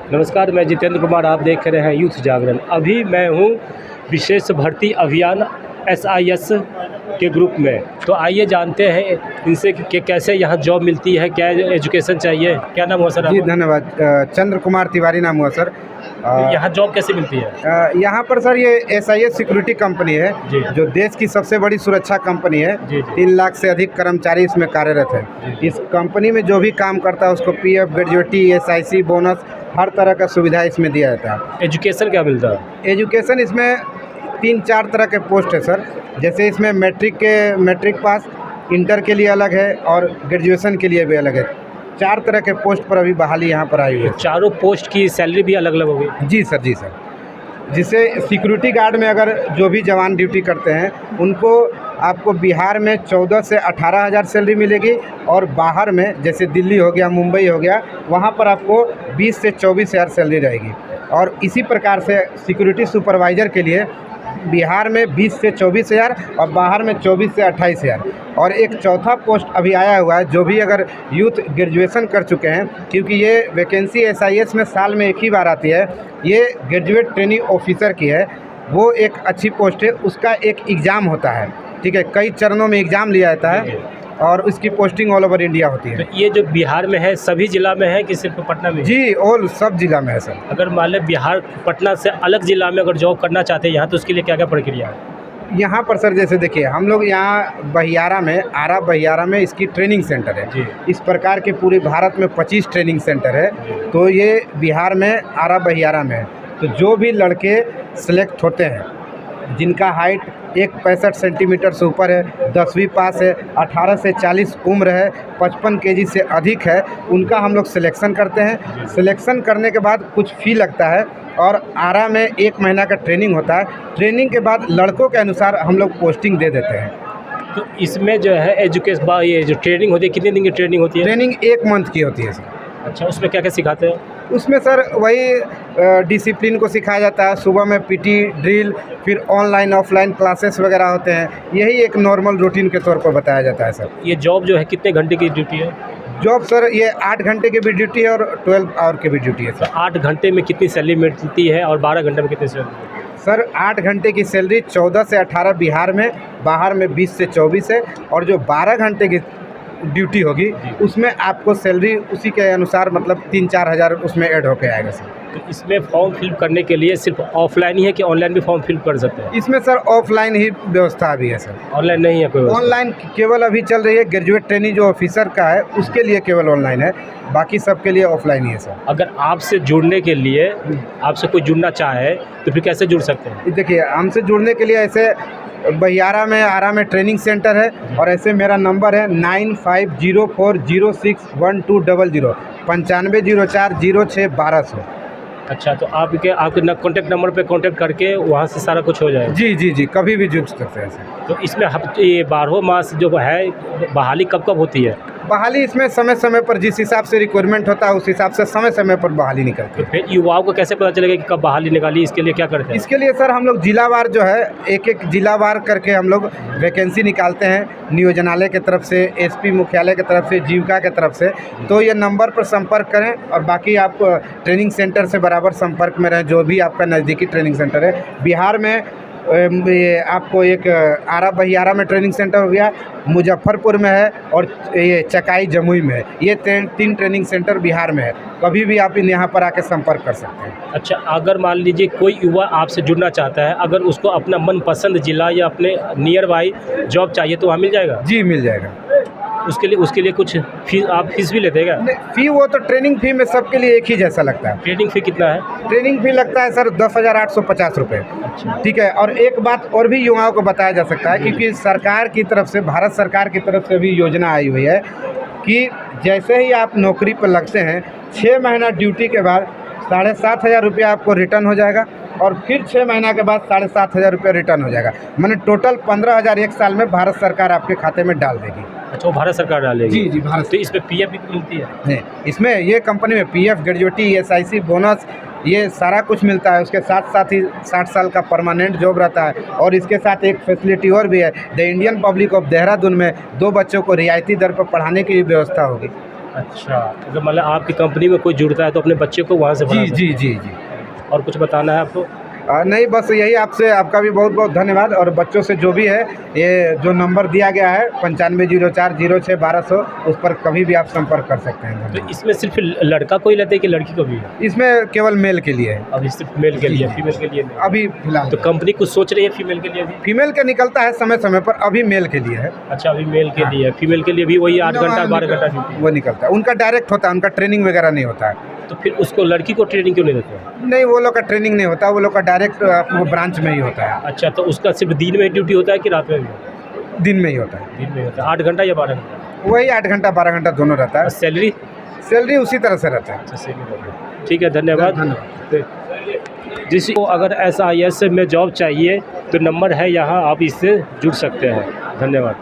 नमस्कार, मैं जितेंद्र कुमार, आप देख रहे हैं यूथ जागरण। अभी मैं हूँ विशेष भर्ती अभियान SIS के ग्रुप में। तो आइए जानते हैं इनसे कि कैसे यहाँ जॉब मिलती है, क्या एजुकेशन चाहिए। क्या नाम हुआ सर? जी धन्यवाद। चंद्र कुमार तिवारी नाम हुआ सर। यहाँ जॉब कैसे मिलती है? यहाँ पर सर ये SIS सिक्योरिटी कंपनी है जो देश की सबसे बड़ी सुरक्षा कंपनी है। 3 लाख से अधिक कर्मचारी इसमें कार्यरत है। इस कंपनी में जो भी काम करता है उसको PF, ग्रेजुएटी, SIC, बोनस हर तरह का सुविधा इसमें दिया जाता है। एजुकेशन क्या मिलता है? एजुकेशन इसमें 3-4 तरह के पोस्ट है सर। जैसे इसमें मैट्रिक पास, इंटर के लिए अलग है और ग्रेजुएशन के लिए भी अलग है। 4 तरह के पोस्ट पर अभी बहाली यहाँ पर आई हुई है। चारों पोस्ट की सैलरी भी अलग अलग होगी? जी सर, जी सर। जिसे सिक्योरिटी गार्ड में अगर जो भी जवान ड्यूटी करते हैं उनको आपको बिहार में 14 से 18 हज़ार सैलरी मिलेगी और बाहर में जैसे दिल्ली हो गया, मुंबई हो गया, वहाँ पर आपको 20 से 24 हज़ार सैलरी रहेगी। और इसी प्रकार से सिक्योरिटी सुपरवाइज़र के लिए बिहार में 20 से 24 हज़ार और बाहर में 24 से 28 हज़ार। और एक चौथा पोस्ट अभी आया हुआ है जो भी अगर यूथ ग्रेजुएशन कर चुके हैं, क्योंकि ये वैकेंसी SIS में साल में एक ही बार आती है। ये ग्रेजुएट ट्रेनिंग ऑफिसर की है, वो एक अच्छी पोस्ट है। उसका एक एग्ज़ाम होता है, ठीक है, कई चरणों में एग्ज़ाम लिया जाता है और उसकी पोस्टिंग ऑल ओवर इंडिया होती है। तो ये जो बिहार में है सभी जिला में है कि सिर्फ पटना में? जी, ऑल सब जिला में है सर। अगर मान लें बिहार पटना से अलग जिला में अगर जॉब करना चाहते हैं यहाँ, तो उसके लिए क्या क्या प्रक्रिया है? यहाँ पर सर जैसे देखिए, हम लोग यहाँ बहियारा में, आरा बहियारा में इसकी ट्रेनिंग सेंटर है। इस प्रकार के पूरे भारत में 25 ट्रेनिंग सेंटर है। तो ये बिहार में आरा बहियारा में है। तो जो भी लड़के सेलेक्ट होते हैं जिनका हाइट 1.65 सेंटीमीटर से ऊपर है, 10वीं पास है, 18 से 40 उम्र है, 55 kg से अधिक है, उनका हम लोग सिलेक्शन करते हैं। सिलेक्शन करने के बाद कुछ फ़ी लगता है और आरा में 1 महीना का ट्रेनिंग होता है। ट्रेनिंग के बाद लड़कों के अनुसार हम लोग पोस्टिंग दे देते हैं। तो इसमें जो है एजुकेशन, ये जो ट्रेनिंग होती है, कितने दिन की ट्रेनिंग होती है? ट्रेनिंग 1 मंथ की होती है सर। अच्छा, उसमें क्या क्या सिखाते हैं? उसमें सर वही डिसिप्लिन को सिखाया जाता है। सुबह में PT ड्रिल, फिर ऑनलाइन ऑफलाइन क्लासेस वगैरह होते हैं। यही एक नॉर्मल रूटीन के तौर पर बताया जाता है सर। ये जॉब जो है कितने घंटे की ड्यूटी है? जॉब सर ये 8 घंटे की भी ड्यूटी है और 12 आवर की भी ड्यूटी है तो सर। 8 घंटे में कितनी सैलरी मिलती है और 12 घंटे में कितनी सैलरी? सर 8 घंटे की सैलरी 14 से 18 बिहार में, बाहर में 20 से 24 है। और जो 12 घंटे की ड्यूटी होगी उसमें आपको सैलरी उसी के अनुसार मतलब 3-4 हज़ार उसमें ऐड होके आएगा सर। तो इसमें फॉर्म फिल करने के लिए सिर्फ ऑफलाइन ही है कि ऑनलाइन भी फॉर्म फिल कर सकते हैं? इसमें सर ऑफलाइन ही व्यवस्था भी है सर। ऑनलाइन नहीं है कोई? ऑनलाइन केवल अभी चल रही है ग्रेजुएट ट्रेनिंग जो ऑफिसर का है उसके लिए केवल ऑनलाइन है, बाकी सबके लिए ऑफलाइन ही है सर। अगर आपसे जुड़ने के लिए आपसे कोई जुड़ना चाहे तो फिर कैसे जुड़ सकते हैं? देखिए, हमसे जुड़ने के लिए ऐसे बहियारा में, आरा में ट्रेनिंग सेंटर है और ऐसे मेरा नंबर है 9504061200 9504061200। अच्छा, तो आपके कॉन्टैक्ट नंबर पे कॉन्टैक्ट करके वहाँ से सारा कुछ हो जाएगा? जी जी जी, कभी भी जुड़ सकते हैं सर। तो इसमें ये 12 मास जो है बहाली कब कब होती है? बहाली इसमें समय समय पर जिस हिसाब से रिक्वायरमेंट होता है उस हिसाब से समय समय पर बहाली निकलती है। फिर युवाओं को कैसे पता चलेगा कि कब बहाली निकाली? इसके लिए क्या करते हैं? इसके लिए सर हम लोग जिलावार जो है एक जिलावार करके हम लोग वैकेंसी निकालते हैं, नियोजनालय की तरफ से, SP मुख्यालय की तरफ से, जीविका की तरफ से। तो ये नंबर पर संपर्क करें और बाकी आप ट्रेनिंग सेंटर से बराबर संपर्क में रहें, जो भी आपका नज़दीकी ट्रेनिंग सेंटर है। बिहार में ये आपको एक आरा बहियारा में ट्रेनिंग सेंटर हो गया, मुजफ्फरपुर में है और ये चकाई जमुई में है। ये 3 ट्रेनिंग सेंटर बिहार में है। कभी भी आप यहाँ पर आके संपर्क कर सकते हैं। अच्छा, अगर मान लीजिए कोई युवा आपसे जुड़ना चाहता है, अगर उसको अपना मनपसंद जिला या अपने नियर बाई जॉब चाहिए तो वहाँ मिल जाएगा? जी, मिल जाएगा। उसके लिए कुछ फीस भी लेते हैं क्या? फ़ी वो तो ट्रेनिंग फ़ी में सबके लिए एक ही जैसा लगता है। ट्रेनिंग फ़ी कितना है? ट्रेनिंग फ़ी लगता है सर 10,850 रुपये। अच्छा, ठीक है। और एक बात और भी युवाओं को बताया जा सकता है, क्योंकि सरकार की तरफ से, भारत सरकार की तरफ से भी योजना आई हुई है कि जैसे ही आप नौकरी पर लगते हैं 6 महीना ड्यूटी के बाद 7,500 रुपया आपको रिटर्न हो जाएगा और फिर 6 महीना के बाद 7,500 रुपया रिटर्न हो जाएगा। मैंने टोटल 15,000 एक साल में भारत सरकार आपके खाते में डाल देगी। अच्छा, वो भारत सरकार डालेगी? जी जी, भारत। तो इसमें PF भी मिलती है? नहीं, इसमें ये कंपनी में PF, ग्रेजुएटी, SIC, बोनस, ये सारा कुछ मिलता है। उसके साथ साथ ही 60 साल का परमानेंट जॉब रहता है। और इसके साथ एक फैसिलिटी और भी है, the Indian public of Dehradun में 2 बच्चों को रियायती दर पर पढ़ाने की व्यवस्था होगी। अच्छा, तो मतलब आपकी कंपनी में कोई जुड़ता है तो अपने बच्चे को वहाँ से जी पढ़ा सकते जी जी जी। हैं। और कुछ बताना है आपको? नहीं, बस यही आपसे, आपका भी बहुत बहुत धन्यवाद। और बच्चों से जो भी है, ये जो नंबर दिया गया है 9504061200, उस पर कभी भी आप संपर्क कर सकते हैं। तो इसमें सिर्फ लड़का को ही लेते हैं कि लड़की को भी है? इसमें केवल मेल के लिए है अभी सिर्फ मेल के जी, लिए, जी। फीमेल के लिए नहीं। अभी फिलहाल। तो कंपनी कुछ सोच रही है फीमेल के लिए भी? फीमेल का निकलता है समय समय पर, अभी मेल के लिए है। अच्छा, अभी मेल के हाँ। लिए, फीमेल के लिए भी वही 8 घंटा 12 घंटा ड्यूटी? वो निकलता है, उनका डायरेक्ट होता है, उनका ट्रेनिंग वगैरह नहीं होता है। तो फिर उसको लड़की को ट्रेनिंग क्यों नहीं देते हैं? नहीं, वो लोग का ट्रेनिंग नहीं होता, वो लोग का डायरेक्ट वो ब्रांच में ही होता है, अच्छा, तो उसका सिर्फ दिन में ड्यूटी होता है कि रात में भी? दिन में ही होता है। दिन में होता है। 8 घंटा या 12 घंटा? वही 8 घंटा 12 घंटा दोनों रहता है। और सैलरी? सैलरी उसी तरह से रहता है। अच्छा, सैलरी रहता है। ठीक है, धन्यवाद। धन्यवाद। जिसको अगर SIS में जॉब चाहिए तो नंबर है यहाँ, आप इससे जुड़ सकते हैं। धन्यवाद।